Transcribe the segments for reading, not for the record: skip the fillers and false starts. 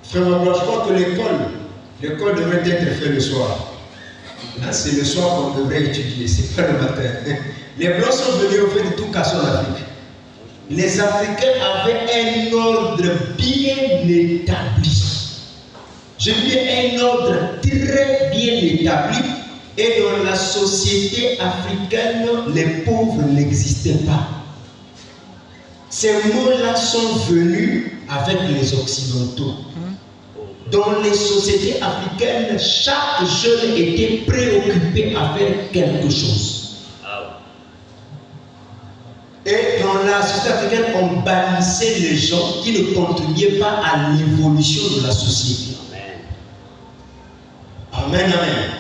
frère Mabrois, je crois que l'école devrait être faite le soir. Là, c'est le soir qu'on devrait étudier, c'est pas le matin. Les Blancs sont venus au fait de tout casser en Afrique. Les Africains avaient un ordre bien établi. Je dis un ordre très bien établi. Et dans la société africaine, les pauvres n'existaient pas. Ces mots-là sont venus avec les Occidentaux. Dans les sociétés africaines, chaque jeune était préoccupé à faire quelque chose. Et dans la société africaine, on bannissait les gens qui ne contribuaient pas à l'évolution de la société. Amen, amen.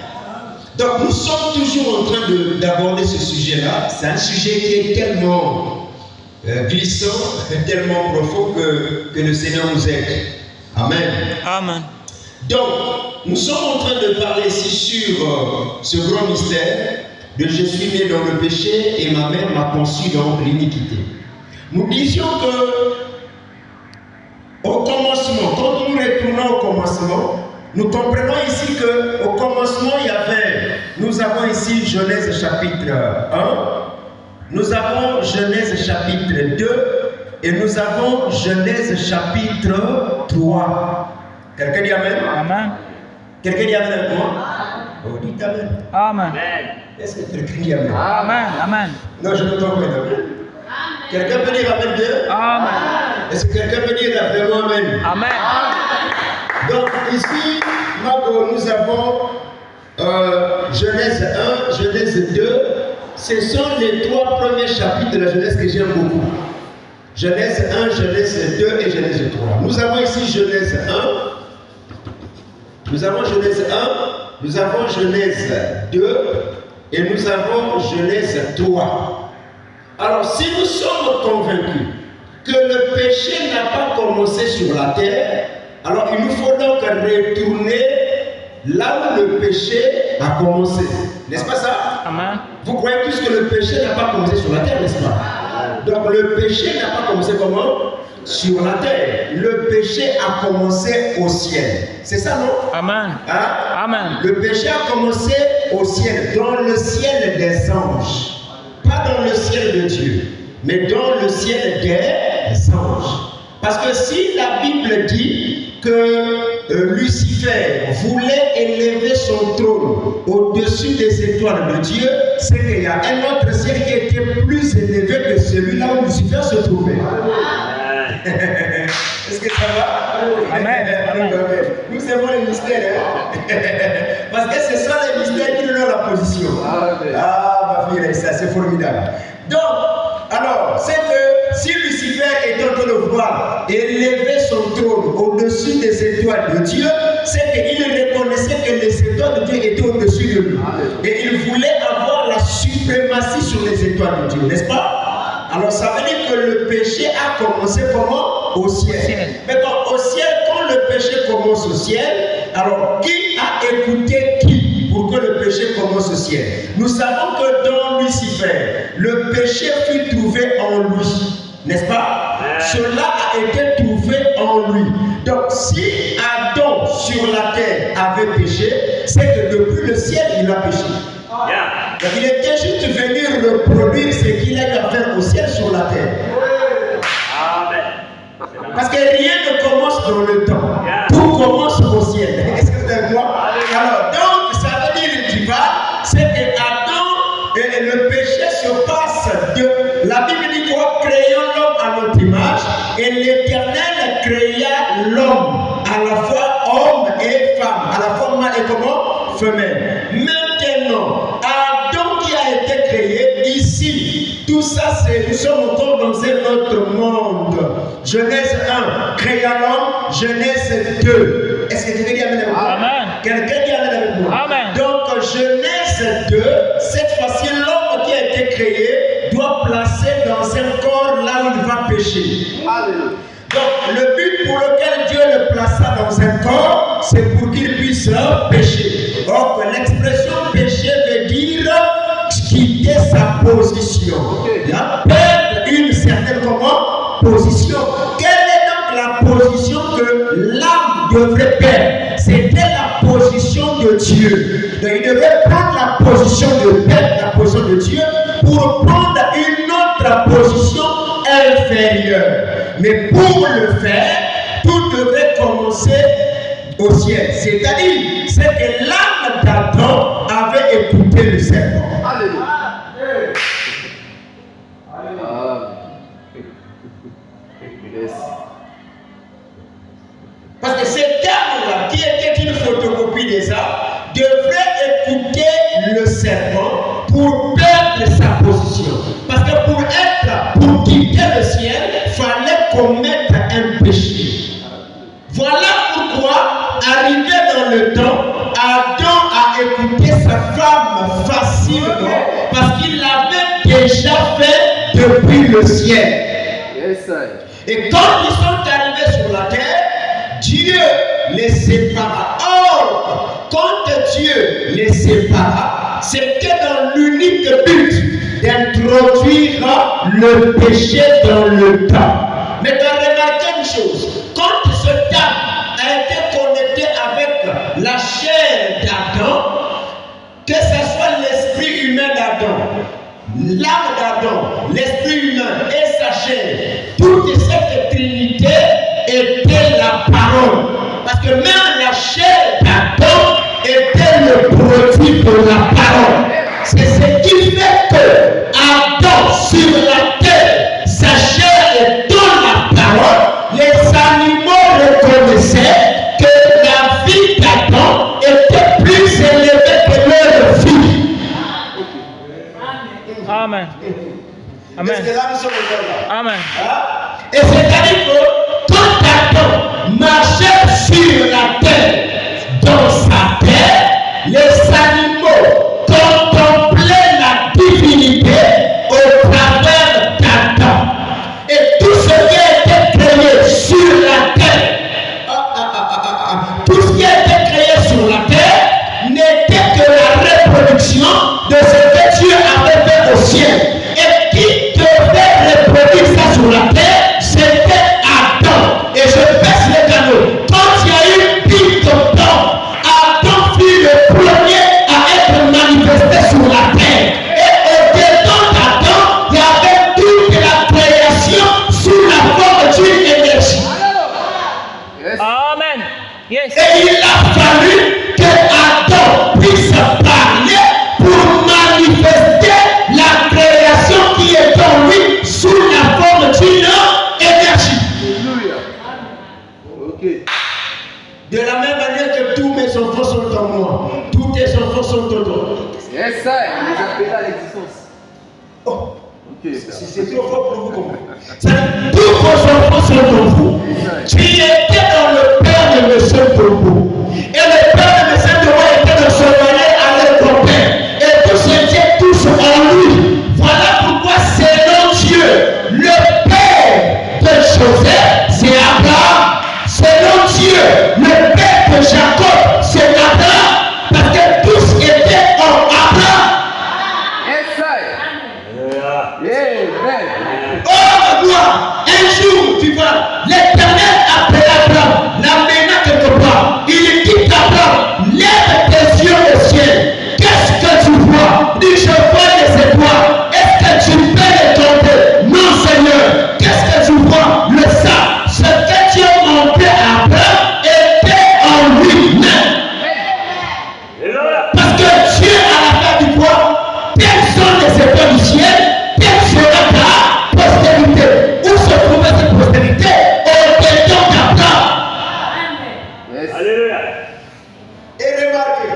Donc nous sommes toujours en train d'aborder ce sujet-là. C'est un sujet qui est tellement glissant, tellement profond que le Seigneur nous aide. Amen. Amen. Donc, nous sommes en train de parler ici sur ce grand mystère de je suis né dans le péché et ma mère m'a conçu dans l'iniquité. Nous disions que au commencement, quand nous retournons au commencement, nous comprenons ici qu'au commencement, nous avons ici Genèse chapitre 1, nous avons Genèse chapitre 2 et nous avons Genèse chapitre 3. Quelqu'un dit Amen? Amen. Quelqu'un dit Amen avec moi? Oh, dites Amen. Amen. Est-ce que quelqu'un dit Amen? Amen. Amen. Non, je ne t'entends pas. Quelqu'un peut dire Amen Dieu? Amen. Est-ce que quelqu'un peut dire vraiment Amen? Amen. Donc ici, nous avons Genèse 1, Genèse 2. Ce sont les 3 premiers chapitres de la Genèse que j'aime beaucoup. Genèse 1, Genèse 2 et Genèse 3. Nous avons ici Genèse 1. Nous avons Genèse 1, nous avons Genèse 2 et nous avons Genèse 3. Alors si nous sommes convaincus que le péché n'a pas commencé sur la terre, alors il nous faut donc retourner là où le péché a commencé. N'est-ce pas ça? Amen. Vous croyez tous que le péché n'a pas commencé sur la terre, n'est-ce pas? Donc le péché n'a pas commencé comment? Sur la terre. Le péché a commencé au ciel. C'est ça, non? Amen. Hein? Amen. Le péché a commencé au ciel, dans le ciel des anges. Pas dans le ciel de Dieu, mais dans le ciel des anges. Parce que si la Bible dit que Lucifer voulait élever son trône au-dessus des étoiles de Dieu, c'est qu'il y a un autre ciel qui était plus élevé que celui-là où Lucifer se trouvait. Est-ce que ça va? Amen. Amen. Nous aimons les mystères. Hein? Parce que ce sont les mystères qui nous donnent la position. Ah, ma fille, ça c'est formidable. Donc, alors, c'est que si Lucifer est en train de vouloir élever son trône au-dessus des étoiles de Dieu, c'est qu'il reconnaissait que les étoiles de Dieu étaient au-dessus de lui. Et il voulait avoir la suprématie sur les étoiles de Dieu, n'est-ce pas? Alors ça veut dire que le péché a commencé comment? Au ciel. Maintenant, au ciel, quand le péché commence au ciel, alors qui a écouté qui pour que le péché commence au ciel? Nous savons que dans Lucifer, le péché fut trouvé en lui, n'est-ce pas? Cela a été trouvé en lui. Donc si Adam sur la terre avait péché, c'est que depuis le ciel, il a péché. Donc il était juste venu reproduire ce qu'il a à faire au ciel sur la terre. Parce que rien ne commence dans le temps. Tout commence au ciel. Est-ce que vous êtes moi? Alors, donc, ça veut dire, tu vois, c'est que Adam, le péché se passe de. La Bible dit quoi? Créons l'homme à notre image. Et l'Éternel créa l'homme, à la fois homme et femme, à la fois mâle et comment? Femelle. Maintenant, Adam qui a été créé ici, tout ça, nous sommes encore dans un autre monde. Genèse 1, créa l'homme. Genèse 2. Est-ce que tu veux dire Amen avec moi? Amen. Quelqu'un dit Amen avec moi? Amen. Donc, Genèse 2, cette fois-ci, l'homme qui a été créé doit placer dans un corps là où il va pécher. Alléluia. Donc, le but pour lequel Dieu le plaça dans un corps, c'est pour qu'il puisse pécher. Donc, l'expression péché veut dire quitter sa position. Perdre une certaine comment? Position. Quelle est devrait perdre, c'était la position de Dieu. Donc il devrait prendre la position de perdre la position de Dieu pour prendre une autre position inférieure. Mais pour le faire, tout devrait commencer au ciel. C'est-à-dire, c'est que l'âme d'Adam avait écouté le serpent. Alléluia. Parce que cet âme-là, qui était une photocopie des âmes, devrait écouter le serpent pour perdre sa position. Parce que pour quitter le ciel, il fallait commettre un péché. Voilà pourquoi, arrivé dans le temps, Adam a écouté sa femme facilement, parce qu'il l'avait déjà fait depuis le ciel. Et quand ils sont arrivés sur la terre, Dieu les sépara. Or, quand Dieu les sépara, c'était dans l'unique but d'introduire le péché dans le temps. Mais tu as remarqué une chose, quand ce temps a été connecté avec la chair d'Adam, que ce soit l'esprit humain d'Adam, l'âme d'Adam, l'esprit humain et sa chair, toute cette trinité était la parole. Parce que même la chair d'Adam était le produit de la parole. C'est ce qui fait que Adam sur la terre, sa chair est dans la parole. Les animaux reconnaissaient que la vie d'Adam était plus élevée que leur vie. Amen. Amen. Est-ce que là nous sommes là? Amen. Et c'est-à-dire que quand Adam marchait sur la terre, dans sa terre, les animaux contemplaient la divinité au travers d'Adam. Et tout ce qui a été créé sur la terre, tout ce qui a été créé sur la terre n'était que la reproduction de ce que Dieu avait fait au ciel. Et qui devait reproduire ça sur la terre, c'était Adam. Et je baisse les canaux. Quand il y a eu une pile de temps, Adam fut le premier à être manifesté sur la terre. Et au-dedans d'Adam, il y avait toute la création sous la forme d'une énergie. Amen. Yes. Et il a fallu que Adam puisse parler pour manifester la création qui est en lui sous la forme d'une énergie. Alléluia. Ok. De la même manière que tous mes enfants sont en moi, tous tes enfants sont en toi. Yes, ça, il nous appelle à l'existence. Oh, Ok. c'est trop fort pour vous comprendre. Tous vos enfants sont en vous. Tu étais dans le père de M. Togo. Et le père de M. Togo était dans son foyer avec ton père. Et tous étaient tous en lui. Voilà pourquoi selon Dieu, le père de Joseph, c'est Abraham. Selon Dieu, le père de Jacob, c'est Abraham. Parce que tous étaient en Abraham. Yes, ça. Yeah, amen. Oh, gloire! Un jour, tu vois, l'Éternel appelle Abraham, l'amena quelque part. Il dit Abraham, lève tes yeux au ciel. Qu'est-ce que tu vois? Dis, je vois les étoiles. Est-ce que tu peux les compter? Non, Seigneur. Qu'est-ce que tu vois? Le sang. Ce que Dieu montrait à Abraham était en lui-même. Parce que Dieu, à la fin du quoi? Quelles sont les étoiles du ciel? Quelle sera ta postérité? Où se trouvait cette postérité? Au-dedans d'Abraham. Yes. Alléluia. Et remarquez,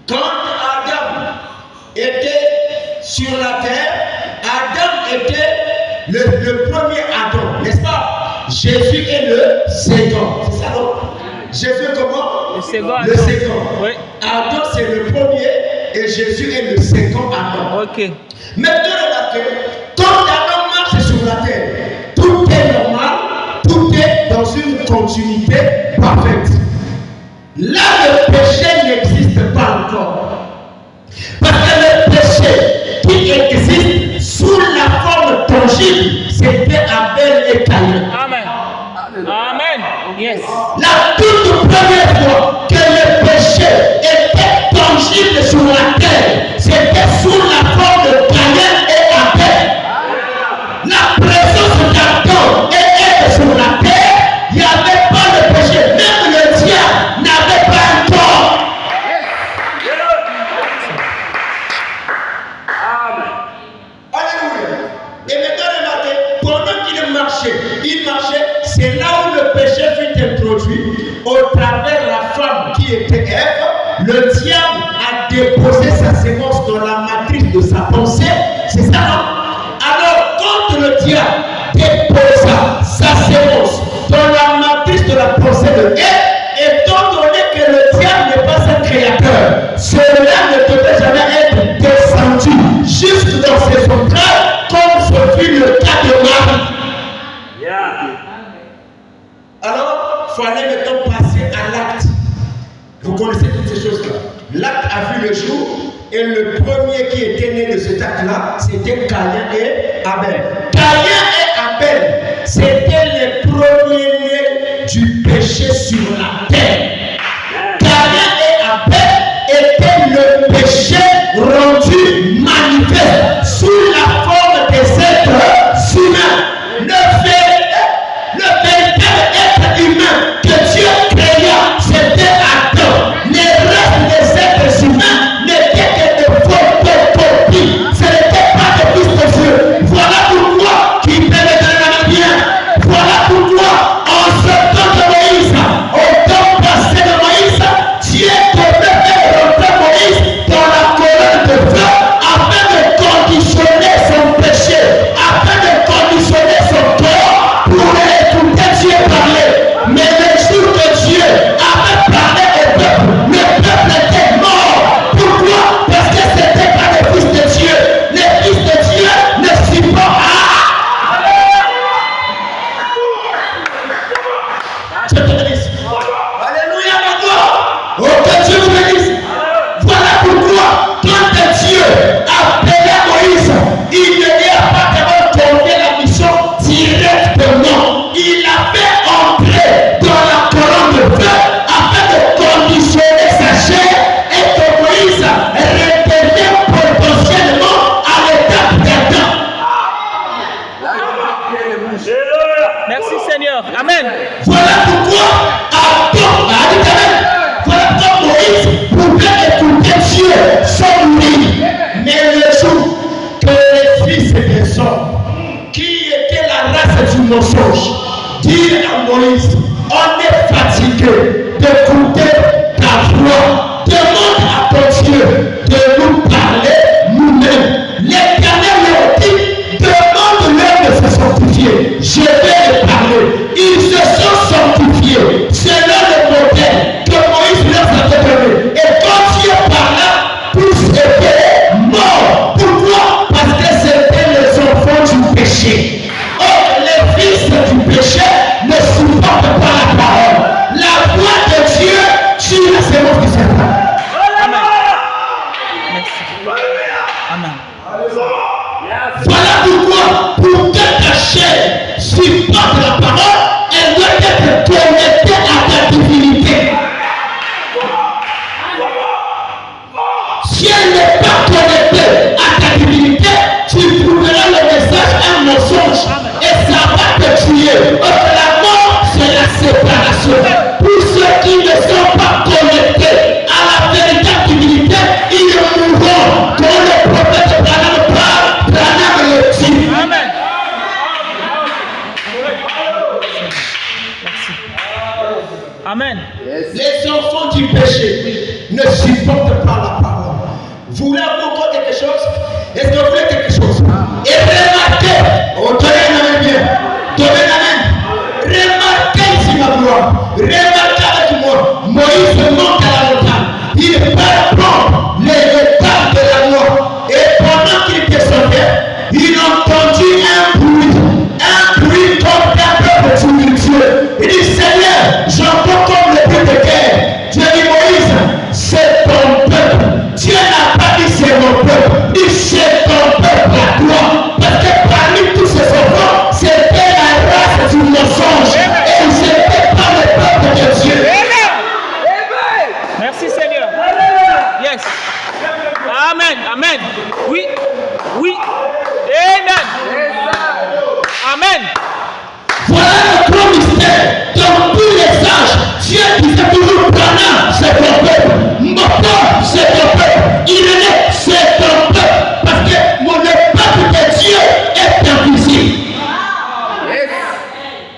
quand Adam était sur la terre, Adam était le premier Adam, n'est-ce pas? Jésus est le second. C'est ça, non? Jésus comment? Le second Le Adam. second. Oui. Adam c'est le premier et Jésus est le second Adam. Ok. Maintenant, remarquez, quand Adam marche sur la terre, tout est normal, tout est dans une continuité parfaite. Là, le péché n'existe pas encore. Parce que le péché qui existe sous la forme tangible, c'était Abel et Caïn. Amen. Amen. Yes. La toute première fois que le péché était tangible sur la terre, c'était sous la forme de Caïn et Abel. La présence d'Adam et Ève sur la terre, il n'y avait pas de péché. Même le diable n'avait pas un corps. Alléluia. Et maintenant, remarquez, pendant qu'il marchait, c'est là où le péché fut introduit. Au travers la femme qui était Ève, le diable a déposé sa sémence dans la matrice de sa pensée. C'est ça, non? Alors, quand le diable déposa sa sémence dans la matrice de la pensée de Ève, étant donné que le diable n'est pas un créateur, cela ne devait jamais être descendu juste dans ses entrailles, comme ce fut le cas de Marie. Alors, il fallait maintenant passer à l'acte. Vous connaissez toutes ces choses-là. L'acte a vu le jour, et le premier qui était né de cet acte-là, c'était Caïn et Abel. Caïn et Abel, c'était les premiers-nés du péché sur la terre. Caïn et Abel étaient le péché rendu manifeste sous la forme des êtres humains. Le véritable être humain que Dieu créa, c'était Adam. Les restes des êtres humains n'étaient que de photocopies. Ce n'était pas des fils de Dieu. Voilà pourquoi, qui peut me donner la main bien, voilà pourquoi, en ce temps de Moïse, au temps passé de Moïse, Dieu devait faire rentrer Moïse dans la colonne de feu afin de conditionner son péché, afin de conditionner son corps pour écouter Dieu parler. Mais le jour que Dieu avait parlé au peuple, le peuple était mort. Pourquoi? Parce que ce n'était pas les fils de Dieu. Les fils de Dieu ne supportent pas. Dieu te bénisse. Alléluia, mon Dieu. Oh, que Dieu vous bénisse. Voilà pourquoi, quand Dieu appelait Moïse, il ne lui a pas d'abord confié la mission directement. Il l'a fait entrer dans la colonne de feu afin de conditionner sa chair et que Moïse redevienne potentiellement à l'étape d'Adam. Merci Seigneur. Amen. Voilà pourquoi Adam a dit Amen. Voilà pourquoi Moïse pouvait écouter Dieu sans lui. Mais le jour que les fils des hommes, qui étaient la race du mensonge, dirent à Moïse, on est fatigué d'écouter ta voix. Demande à ton Dieu de nous parler nous-mêmes. L'Éternel leur dit, demande-leur de se sanctifier. Je vais les parler. Ils se sont sanctifiés selon le modèle que Moïse leur avait donné. Et quand Dieu parla, tous étaient morts. Pourquoi? Parce que c'était les enfants du péché. Or, les fils du péché ne supportent pas la parole. La voix de Dieu tue la sémence du Satan. Amen. Merci. Amen. Voilà pourquoi, pour que ta chair supporte la parole, elle doit être connectée à ta divinité. Si elle n'est pas connectée à ta divinité, tu trouveras le message un mensonge et ça va te tuer. La mort, c'est la séparation. Pour ceux qui ne sont pas connectés à la véritable divinité, ils mourront. Quand le prophète Branham parle, Branham le dit. Amen. Amen. Les enfants du péché ne supportent pas la parole. Vous voulez encore quelque chose? Est-ce que vous voulez quelque chose? Et remarquez, donnez la main bien. Donnez la main. Remarquez ici ma gloire. Remarquez avec moi. Moïse monte à la montagne. Il part prendre les étapes de la loi. Et pendant qu'il descendait, il entendit un bruit comme d'un peuple tumultueux. Il dit, Seigneur, j'entends comme le bruit de guerre. Dieu dit, Moïse, c'est ton peuple. Dieu n'a pas dit c'est mon peuple. Il dit, c'est ton peuple à toi. Parce que parmi tous ces enfants, c'était la race du mensonge. Et ils n'étaient pas les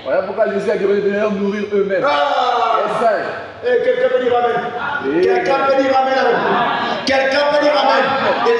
Voilà pourquoi Jésus a dit de leur nourrir eux-mêmes. Essaye. Quelqu'un peut dire Amen. Quelqu'un peut dire Amen. Quelqu'un peut dire Amen.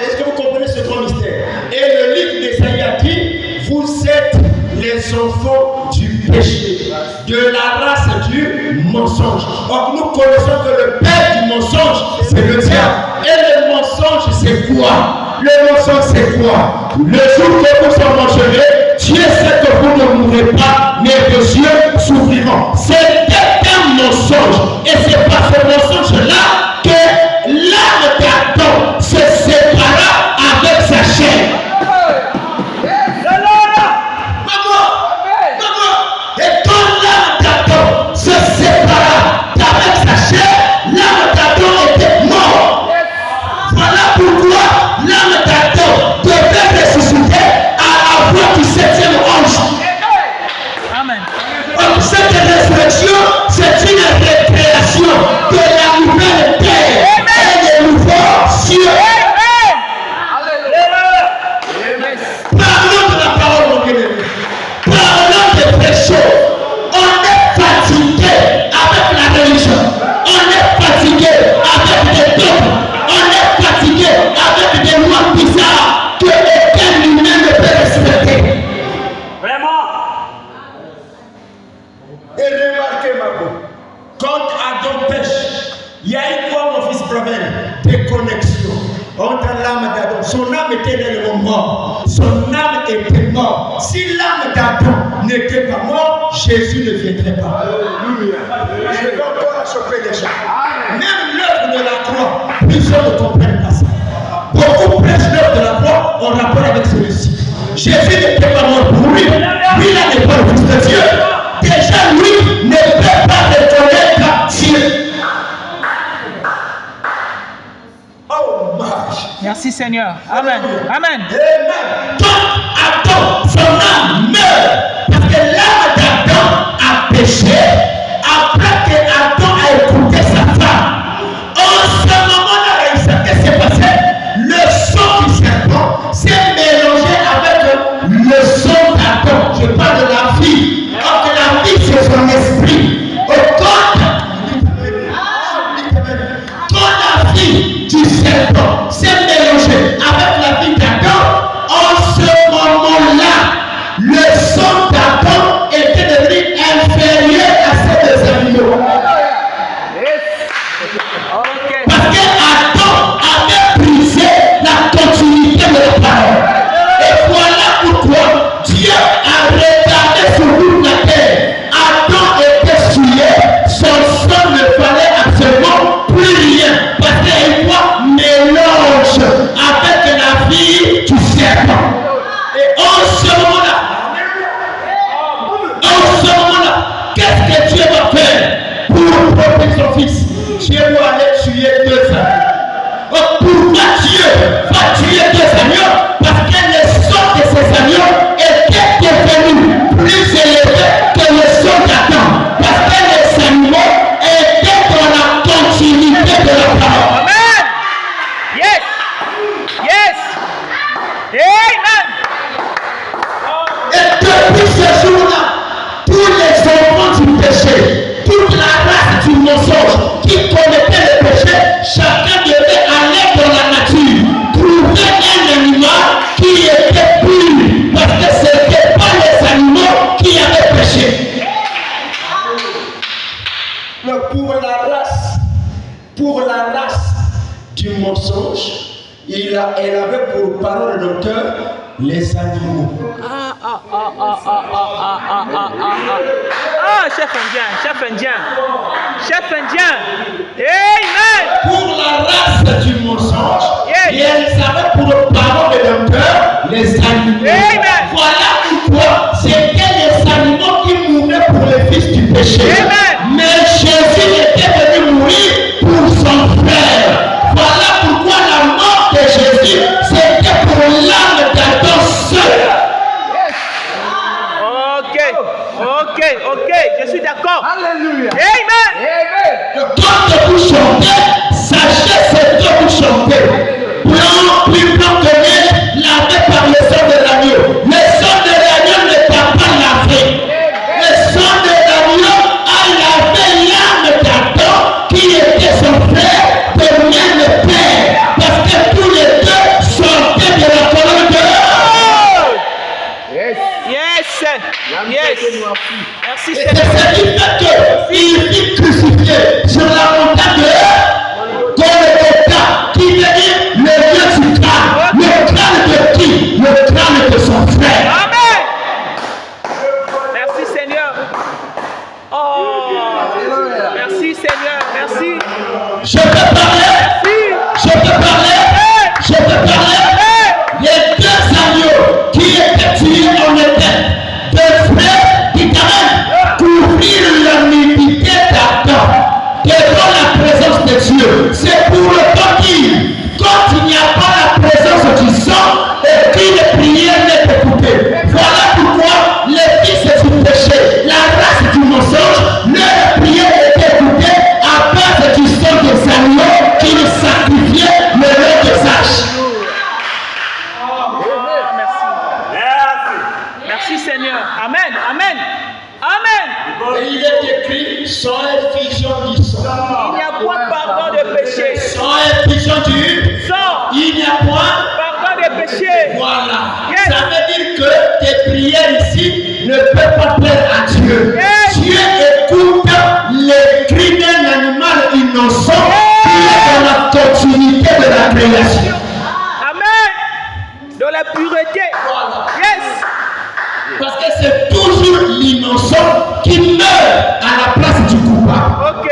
Est-ce que vous comprenez ce grand mystère? Et le livre d'Ésaïe a dit, vous êtes les enfants du péché, de la race du mensonge. Or nous connaissons que le père du mensonge, c'est le diable. Et le mensonge, c'est quoi? Le mensonge, c'est quoi? Le jour que vous en mangerez, Dieu sait que vous ne mourrez pas, mais vos yeux s'ouvriront. C'était un mensonge. Et c'est par ce mensonge-là que l'âme d'Adam se sépara avec sa chair. Et quand l'âme d'Adam se sépara avec sa chair, l'âme d'Adam était mort. Voilà pourquoi l'âme d'Adam devait ressusciter à la voix du 7e ange. Amen. Cette résurrection, c'est une récréation de la nouvelle terre et des nouveaux cieux. Parlons de la parole, mon bien-aimé. Parlons des péchés. On est fatigué avec la religion. On est fatigué avec des dogmes. On est fatigué avec des lois bizarres que aucun humain ne peut respecter. Vraiment. Et remarquez, Marco, quand Adam pêche, il y a eu quoi, mon fils Proven? Déconnexion entre l'âme d'Adam. Son âme était réellement morte. Son âme était morte. Si l'âme d'Adam n'était pas morte, Jésus ne viendrait pas. Alléluia. Je vais encore choper les gens. Même l'œuvre de la croix, plusieurs ne comprennent pas ça. Beaucoup prêchent l'œuvre de la croix en rapport avec celui-ci. Jésus n'était pas mort pour lui. Lui, là n'est pas le Fils de Dieu. Déjà, lui ne peut pas reconnaître Dieu. Oh, marche. Merci Seigneur. Amen. Amen. Amen. Donc, Adam, son âme meurt. Parce que l'âme d'Adam a péché après que Adam a écouté sa femme. En ce moment-là, qu'est-ce qui s'est passé? Le sang du serpent s'est mélangé avec le sang d'Adam. Je parle de la vie. Or que la vie, c'est son esprit. Quand la vie du serpent s'est mélangée avec la vie d'Adam, en ce moment-là, le sang d'Adam était devenu inférieur à ceux des animaux. Parce que Adam avait brisé la continuité de la parole. Et voilà pourquoi Dieu a regardé sur toute la terre. Adam était souillé, son sang ne fallait absolument plus rien. Parce qu'il voit mélange avec la vie du serpent. Et en ce moment-là, qu'est-ce que Dieu va faire pour protéger son fils? Dieu doit aller tuer 2 agneaux. Pourquoi Dieu va tuer 2 agneaux? Parce que le sang de ces agneaux était devenu plus élevé que le sang d'Adam. Parce que les animaux étaient dans la continuité de la parole. Amen. Yes. Yes. Amen. Et depuis ce jour-là, tous les enfants du péché, toute la race du mensonge qui commettait le péché, chacun devait aller dans la nature, trouver un animal qui était pur, parce que ce n'était pas les animaux qui avaient péché. Mais pour la race du mensonge, elle avait pour parole de docteur les animaux. Chef indien, chef indien, chef indien. Amen. Pour la race du mensonge, Yes. et elle avait pour parole de docteur les animaux. Amen. Voilà pourquoi c'était les animaux qui mouraient pour les fils du péché. Amen. Mais Jésus était venu mourir pour son frère. Voilà pourquoi la mort de Jésus, c'était pour l'âme d'Adam seul. Ok, je suis d'accord. Alléluia. Amen. Quand vous chantez, sachez ce que vous chantez. Plus blanc que neige, lavé par le sang de l'agneau. Le sang de l'agneau ne t'a pas lavé. Le sang C'est ce qui fait qu'il fut crucifié sur la montagne de Golgotha, qui veut dire le lieu du crâne. Le crâne de qui? Le crâne de son frère. Amen. Merci Seigneur. Oh, merci Seigneur. Merci. Je peux parler? Je peux parler? Je peux parler? Les deux agneaux qui étaient tués en étaient deux frères d'Israël couvrir l'humilité d'Adam devant la présence de Dieu. C'est pour le temps dire, quand il n'y a pas la présence du sang, aucune prière n'est écoutée. Voilà pourquoi les fils du péché, la race du mensonge, leur prière est écoutée à base du sang des agneaux qui les sacrifiaient le long des âges. Merci Seigneur. Amen. Amen. Amen. Et il est écrit sans effusion du sang. Il n'y a point de pardon de péché. Sans effusion du Sang. il n'y a point. Pardon de péché. Voilà. Yes. Ça veut dire que tes prières ici ne peuvent pas plaire à Dieu. Yes. Dieu écoute les cris d'un animal innocent qui est dans la continuité de la création. Amen. Dans la pureté. Voilà. Yes. Parce que c'est toujours l'innocent qui meurt à la place du coupable. Ok.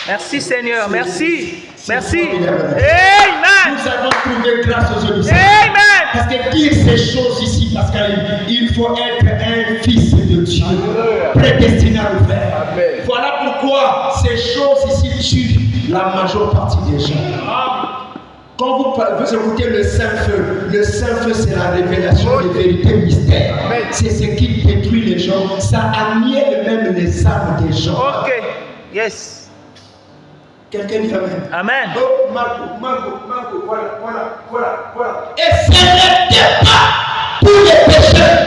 Merci Seigneur. Merci. Merci. Amen. Nous avons trouvé grâce aux hommes. Amen. Parce que dire ces choses ici, parce qu'il faut être un fils de Dieu, prédestiné à le faire. Amen. Voilà pourquoi ces choses ici tuent la majeure partie des gens. Quand vous écoutez le Saint-Feu c'est la révélation des vérités mystères. C'est ce qui détruit les gens. Ça annihile même les âmes des gens. Ok. Yes. Quelqu'un dit Amen. Amen. Oh, Marco, voilà. Et ce n'était pas tous les pécheurs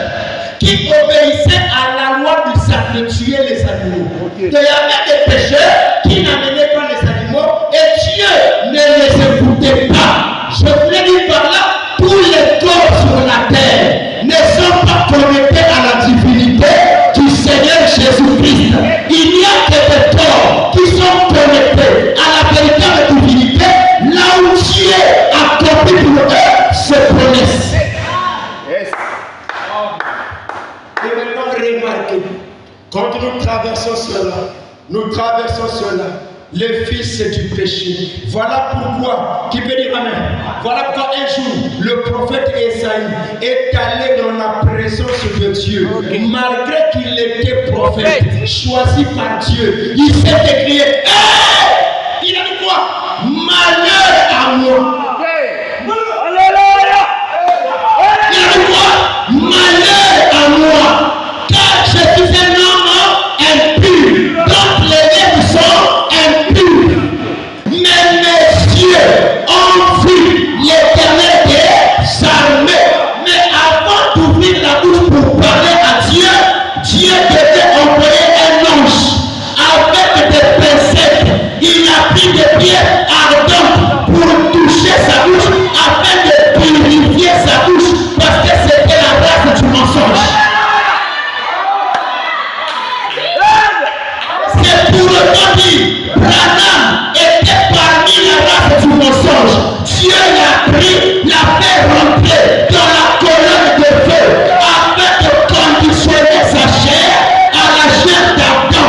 qui obéissaient à la loi du sac de tuer les animaux. Il y avait des pécheurs qui n'amenaient pas les animaux et Dieu ne les écoutait pas. Je voulais dire par là, tous les corps sur la terre ne sont pas connectés à la divinité du Seigneur Jésus-Christ. Il n'y a que des corps qui sont connectés à la véritable divinité, là où Dieu a accompli pour eux ses promesses. Yes. Et maintenant, remarquez, quand nous traversons cela, les fils du péché. Voilà pourquoi, qui peut dire Amen. Voilà pourquoi un jour, le prophète Esaïe est allé dans la présence de Dieu. Malgré qu'il était prophète, choisi par Dieu, il s'est écrié, hey! Il a dit quoi? Malheur à moi. Il a dit quoi? Malheur à moi. Car je suis un homme impur. Donc les lèvres sont impures. Mais mes yeux ont vu l'Éternel des armées. Mais avant d'ouvrir la bouche pour parler à Dieu, Dieu devait envoyer un ange avec des pincettes. Il a pris des pierres ardentes pour toucher sa bouche afin de purifier sa bouche parce que c'était la race du mensonge. C'est pour le temps dit, Branham était parmi la race du mensonge. Dieu l'a pris, l'a fait rentrer dans la colonne de feu afin de conditionner sa chair à la chair d'Adam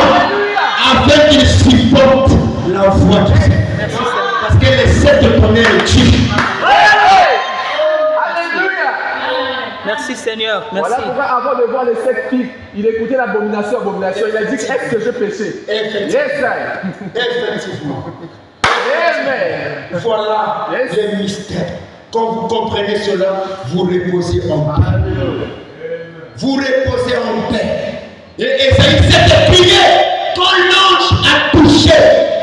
afin qu'il supporte la voix du Seigneur. Parce que les sept premiers le tuent. Merci Seigneur. Merci. Voilà pourquoi avant de voir les 7 filles, il écoutait l'abomination. Il a dit, est-ce que je péchais? Effectivement. Yes, sir. Effectivement. Amen. Voilà Yes. les mystères. Quand vous comprenez cela, vous reposez en paix. Vous reposez en paix. Et Esaïe s'est écrié quand l'ange a touché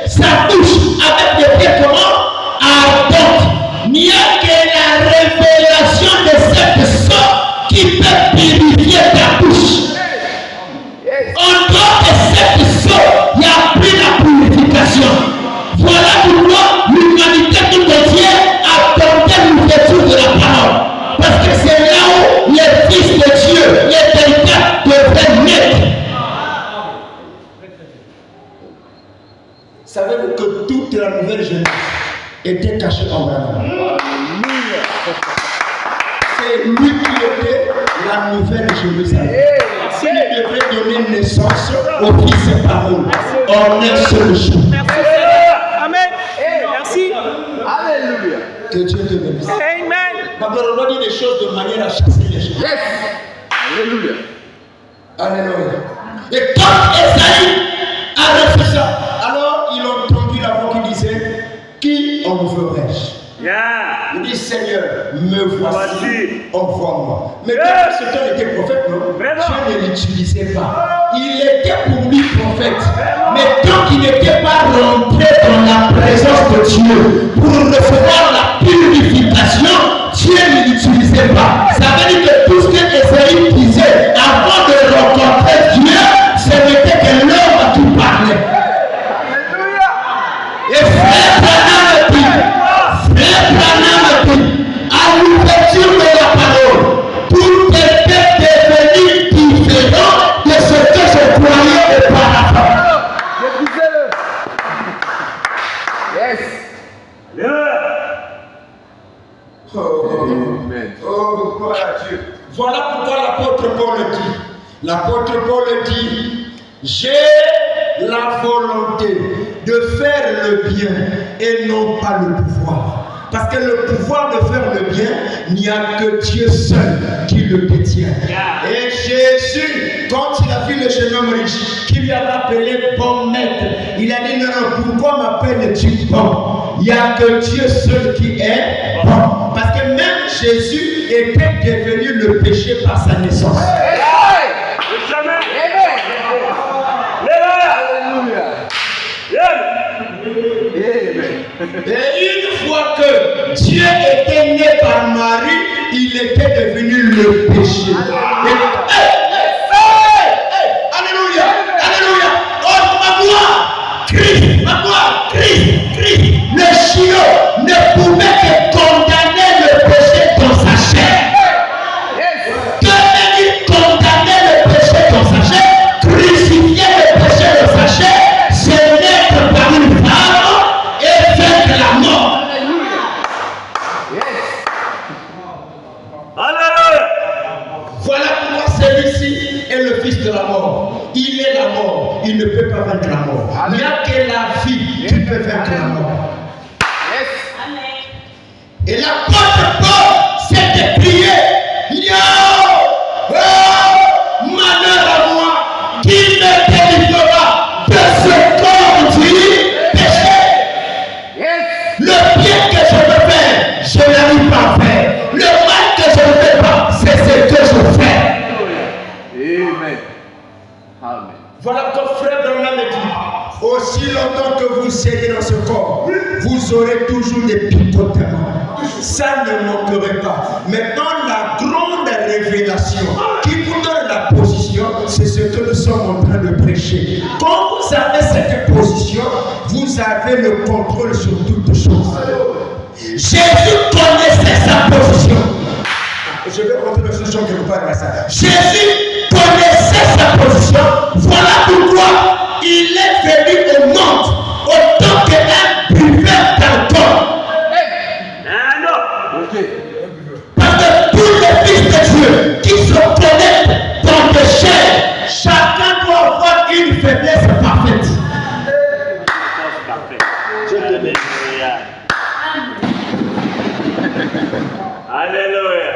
sa bouche avec des pieds comment? Ardentes. Il n'y a que la révélation de cette sorte qui peut purifier ta bouche. En dehors de cette sorte, il n'y a plus la purification. Voilà pourquoi l'humanité tout entière attendait l'ouverture de la parole. Parce que c'est là où les fils de Dieu, les était caché en Abraham. C'est lui qui était la nouvelle Jérusalem. S'il devait donner naissance au fils et parole en un seul jour. Amen. Merci. Alléluia. Que Dieu te bénisse. Amen. D'abord, on doit dire les choses de manière à chasser les choses. Yes. Alléluia. Alléluia. Et quand Esaïe a reçu ça, alors ils ont entendu la voix qui disait, qui enverrai-je? Yeah. Il dit, Seigneur, me voici, envoie-moi. Mais Yeah. quand cet homme était prophète, non, Vraiment. Dieu ne l'utilisait pas. Il était pour lui prophète. Mais tant qu'il n'était pas rentré dans la présence de Dieu pour recevoir la purification, Dieu ne l'utilisait pas. Ça veut dire que tout ce que Esaïe disait avant de rencontrer Dieu, ce n'était que l'homme qui parlait. Alléluia. Et frère Branham dit, à l'ouverture de la parole, tout était devenu différent de ce que je croyais auparavant. Détruisez-le. Yes. Amen. Oh, gloire à Dieu. Voilà pourquoi l'apôtre Paul dit. L'apôtre Paul dit, j'ai la volonté de faire le bien et non pas le pouvoir. Parce que le pouvoir de faire le bien, il n'y a que Dieu seul qui le détient. Et Jésus, quand il a vu le jeune homme riche, qui lui avait appelé bon maître, il a dit, non, pourquoi m'appelles-tu bon? Il n'y a que Dieu seul qui est bon. Parce que même Jésus était devenu le péché par sa naissance. Et une fois que Dieu était né par Marie, il était devenu le péché. Alléluia, alléluia. Oh, ma gloire, Christ. Le chiot ne pouvait que condamner le péché dans sa chair. Que veut dire condamner le péché dans sa chair? Crucifier le péché dans sa chair, c'est naître par une femme et faire la mort. Voilà pourquoi celui-ci est le fils de la mort. Il est la mort. Il ne peut pas vaincre la mort. Il n'y a que la vie qui peut vaincre la mort. Et l'apôtre Paul s'est décrié. Il dit, oh, malheur à moi, qui me délivrera de ce corps du péché. Le bien que je veux faire, je n'arrive pas à faire. Le mal que je ne fais pas, c'est ce que je fais. Amen. Amen. Voilà ton frère Branham dit, aussi longtemps que vous cédez dans ce corps, vous aurez toujours des picotements. Ça ne manquerait pas. Maintenant, la grande révélation qui vous donne la position, c'est ce que nous sommes en train de prêcher. Quand vous avez cette position, vous avez le contrôle sur toutes choses. Jésus connaissait sa position. Je vais rentrer dans ce champ quelque part à ça. Jésus connaissait sa position. Voilà pourquoi il est venu au monde autant qu'un buveur d'alcool. Parce que tous les fils de Dieu qui se connectent dans le chair, chacun doit avoir une faiblesse parfaite. Alléluia.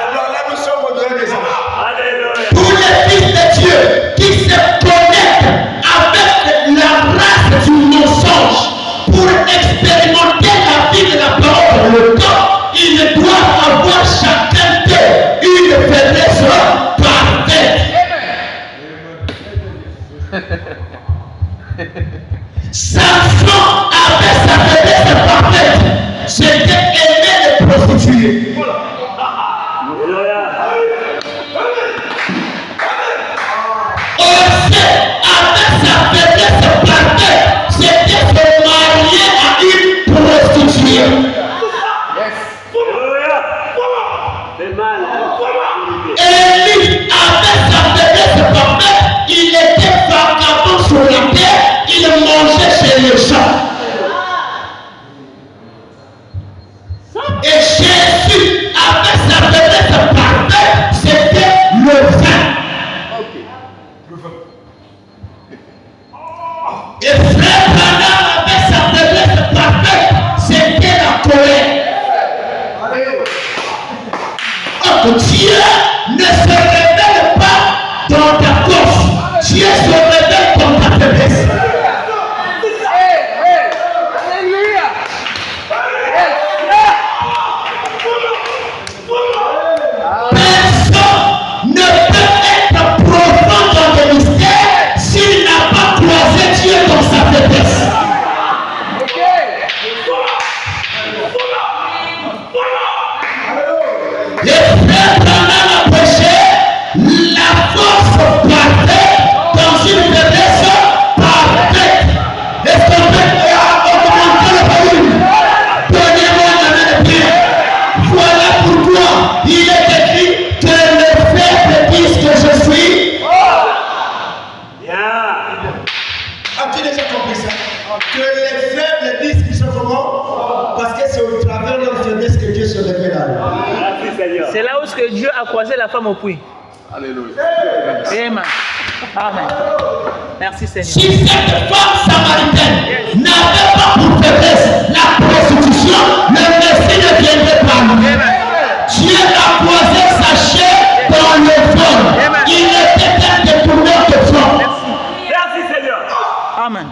Alors là, nous sommes au delà des anges. Alléluia. Tous les fils de Dieu qui se connectent avec la force parfaite dans une faiblesse parfaite. Est-ce qu'on peut augmenter le volume? Donnez-moi la main de Dieu. Voilà pourquoi il est écrit que le faible disent que je suis. As-tu déjà compris ça? Que les faibles disent qu'ils sont comment? Parce que c'est au travers de leur faiblesse que Dieu se révèle à eux. C'est là où est-ce que Dieu a croisé la femme au puits. Alléluia. Amen. Amen. Merci Seigneur. Si cette femme samaritaine n'avait pas pour faiblesse la prostitution, le Messie ne viendrait pas nous. Dieu a croisé sa chair dans le fond. Il était un détourneur de fond. Merci Seigneur. Amen.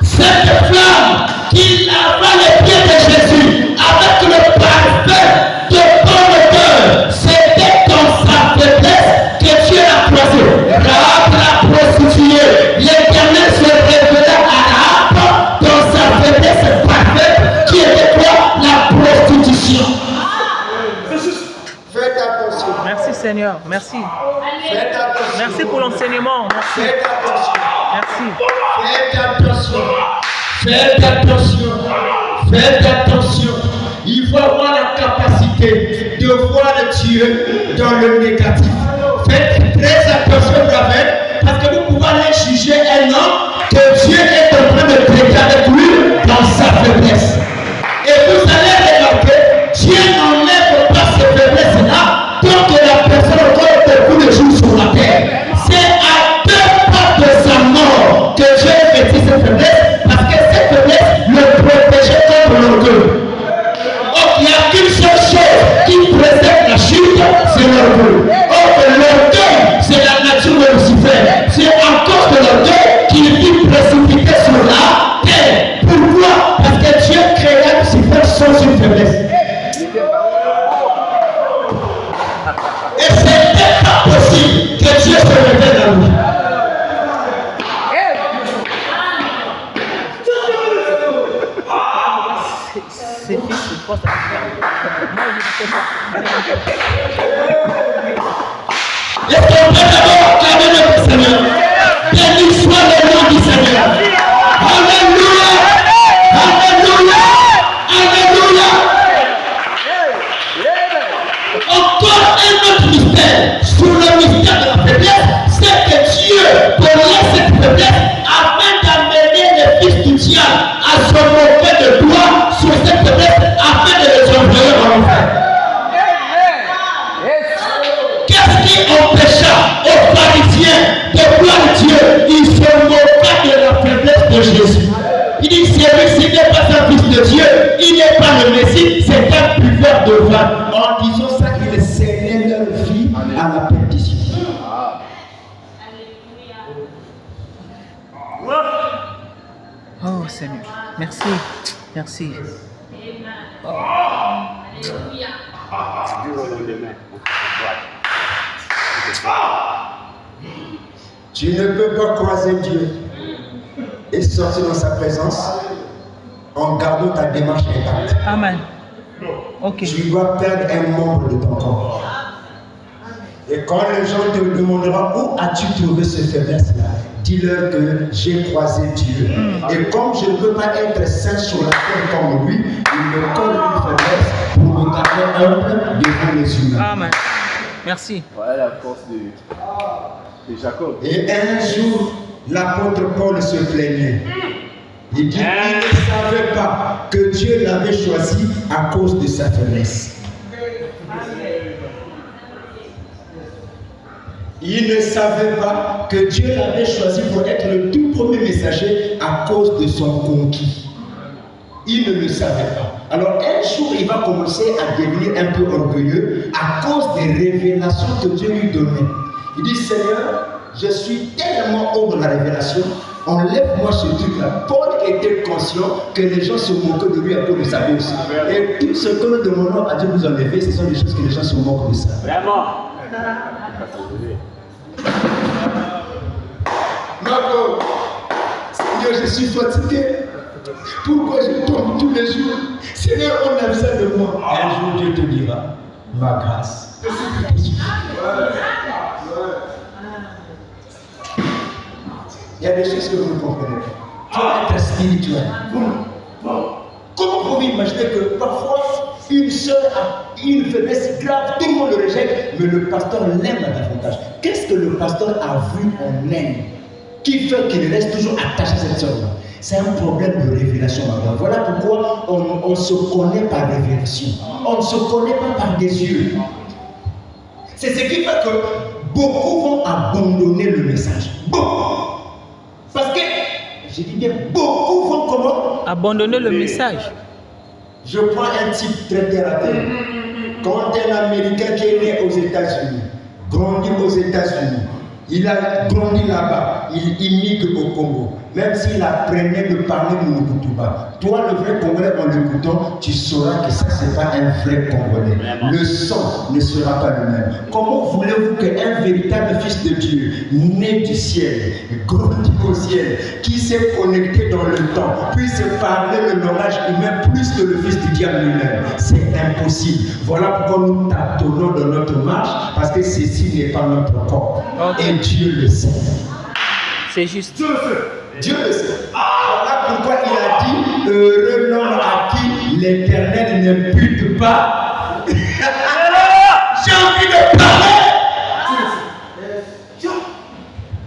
Cette femme qui lava les pieds de Jésus avec le parfum de ton cœur, c'était dans sa faiblesse que Dieu l'a croisé. Rahab la prostituée, l'Éternel se révélait à Rahab dans sa faiblesse parfaite qui était quoi? La prostitution. Faites attention. Merci Seigneur. Merci. Faites attention. Merci pour l'enseignement. Merci. Faites attention. Merci. Faites attention. Faites attention. Faites attention. Il faut avoir la capacité de voir Dieu dans le négatif. Faites très attention quand même, parce que vous pouvez aller juger un homme que Dieu est en train de traiter avec lui dans sa faiblesse. Et vous allez remarquer, Dieu n'enlève pas ces faiblesses-là tant que la personne encore beaucoup de jours sur la terre. C'est à 2 pas de sa mort que Dieu effectue cette faiblesse, parce que cette faiblesse le protégeait contre l'orgueil. Donc il n'y a qu'une seule chose qui précède la chute, c'est l'orgueil. Or l'orgueil, c'est la nature de Lucifer. C'est en cause de l'orgueil qu'il fut précipité sur la terre. Pourquoi? Parce que Dieu créa Lucifer sans une faiblesse. Et c'était pas possible que Dieu se révèle à lui. C'est fils de force. Moi, je ne sais pas. Est-ce qu'on peut d'abord acclamer notre Seigneur? Béni soit le nom du Seigneur. Alléluia! Alléluia! Alléluia! Encore un autre mystère sur le mystère de la faiblesse, c'est que Dieu connaît cette faiblesse afin d'amener les fils du diable à se moquer de toi sur cette faiblesse afin de les envoyer en enfer. Qu'est-ce qui empêcha aux pharisiens de voir Dieu? Ils se moquaient de la faiblesse de Jésus. Il dit, celui-ci n'est pas un fils de Dieu, il n'est pas le Messie, c'est un buveur de vin. En disant ça, il saignait leur vie à la perdition. Oh Seigneur. Merci. Merci. Tu ne peux pas croiser Dieu et sortir dans sa présence en gardant ta démarche intacte. Amen. Ok. Tu dois perdre un membre de ton corps. Et quand les gens te demanderont où as-tu trouvé cette faiblesse-là, dis-leur que j'ai croisé Dieu. Et comme je ne peux pas être saint sur la terre comme lui, il me donne une faiblesse pour me garder humble devant les humains. Amen. Merci. Voilà la force de Jacob. Et un jour, l'apôtre Paul se plaignait. Il dit qu'il ne savait pas que Dieu l'avait choisi à cause de sa faiblesse. Il ne savait pas que Dieu l'avait choisi pour être le tout premier messager à cause de son conquis. Il ne le savait pas. Alors un jour, il va commencer à devenir un peu orgueilleux à cause des révélations que Dieu lui donnait. Il dit, Seigneur, je suis tellement haut dans la révélation, enlève-moi ce truc-là. Paul était conscient que les gens se moquaient de lui à cause de sa bourse. Et tout ce que nous demandons à Dieu de nous enlever, ce sont des choses que les gens se moquent de ça. Vraiment. Marco, Seigneur, je suis fatigué. Pourquoi je tombe tous les jours? Seigneur, enlève ça de moi. Un jour, Dieu te dira, ma grâce. y a des choses que vous ne comprenez pas. Tu dois être spirituel. Comment pouvez-vous imaginer que parfois une soeur a une faiblesse grave, tout le monde le rejette, mais le pasteur l'aime davantage. Qu'est-ce que le pasteur a vu en elle qui fait qu'il reste toujours attaché à cette soeur-là? C'est un problème de révélation, madame. Voilà pourquoi on se connaît par révélation. On ne se connaît pas par des yeux. C'est ce qui fait que beaucoup vont abandonner le message. Beaucoup. Parce que, je dis bien, beaucoup vont comment? Abandonner le message. Je prends un type très terre à terre. Quand un Américain qui est né aux États-Unis, grandi aux États-Unis, il a grandi là-bas, il immigre au Congo. Même s'il apprenait de parler Monokutuba, toi le vrai Congolais en l'écoutant, tu sauras que ça c'est pas un vrai Congolais. Le sang ne sera pas le même. Comment voulez-vous qu'un véritable fils de Dieu, né du ciel, grandi au ciel, qui s'est connecté dans le temps, puisse parler le langage humain plus que le fils du diable lui-même? C'est impossible. Voilà pourquoi nous tâtonnons dans notre marche, parce que ceci n'est pas notre corps. Et Dieu le sait. C'est juste. Dieu le sait. Voilà pourquoi il a dit heureux l'homme à qui l'Éternel n'impute pas. J'ai envie de parler.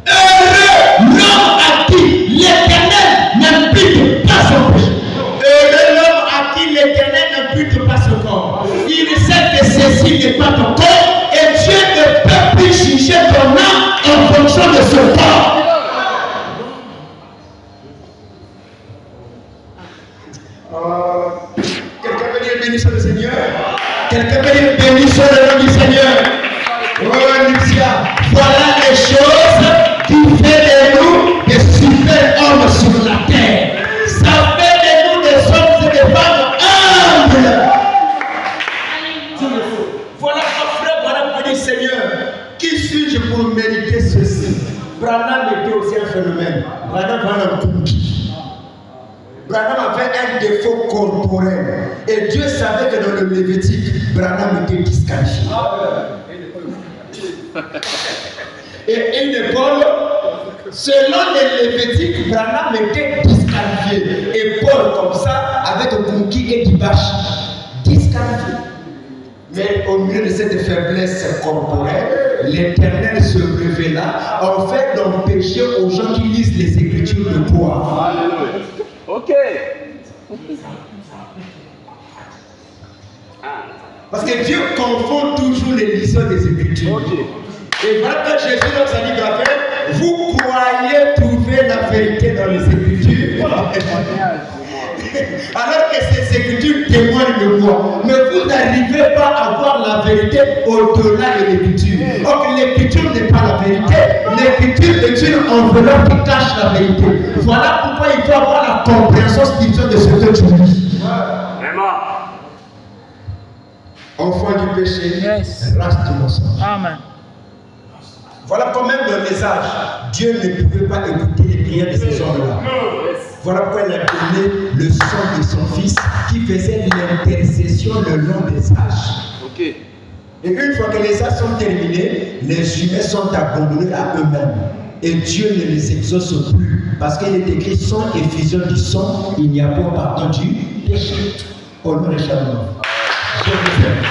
Heureux l'homme à qui l'Éternel n'impute pas son péché. Heureux l'homme à qui l'Éternel n'impute pas son corps. Il sait que ceci n'est pas ton corps et Dieu ne peut plus juger ton âme en fonction de son corps. Quelqu'un peut dire bénissons le Seigneur. Quelqu'un peut dire bénissons le nom du Seigneur. Oh Lucia, voilà les choses qui fait de nous des super hommes sur la terre. Ça fait de nous des hommes et des femmes humbles. Voilà mon frère, voilà pour dire Seigneur, qui suis-je pour mériter ceci? Branham était aussi un phénomène. Branham va un cookie. Branham avait un défaut corporel. Et Dieu savait que dans le Lévitique, Branham était disqualifié. Et une école, selon les Lévitiques, Branham était disqualifié. Et Paul, comme ça, avec un conquis et Dibash, disqualifié. Mais au milieu de cette faiblesse corporelle, l'Éternel se révéla en fait d'empêcher aux gens qui lisent les Écritures de boire. Alléluia. Ok. Parce que Dieu confond toujours les liçons des Écritures. Ok. Et voilà que Jésus nous a dit qu'en fait, vous croyez trouver la vérité dans les Écritures, alors que ces Écritures témoignent de moi. Mais vous n'arrivez pas à voir la vérité au-delà de l'Écriture. Donc l'Écriture n'est pas la vérité. L'Écriture est une enveloppe qui cache la vérité. Voilà pourquoi il faut avoir la compréhension spirituelle de ce que tu dis. Enfant du péché, Yes. race du mensonge. Amen. Voilà quand même dans les âges, Dieu ne pouvait pas écouter les prières de ces hommes-là. Voilà pourquoi il a donné le sang de son fils qui faisait l'intercession le long des âges. Ok. Et une fois que les âges sont terminés, les humains sont abandonnés à eux-mêmes. Et Dieu ne les exauce plus. Parce qu'il est écrit sang et fusion du sang, il n'y a pas pardon du péché. Au nom de Shalom. Je vous aime.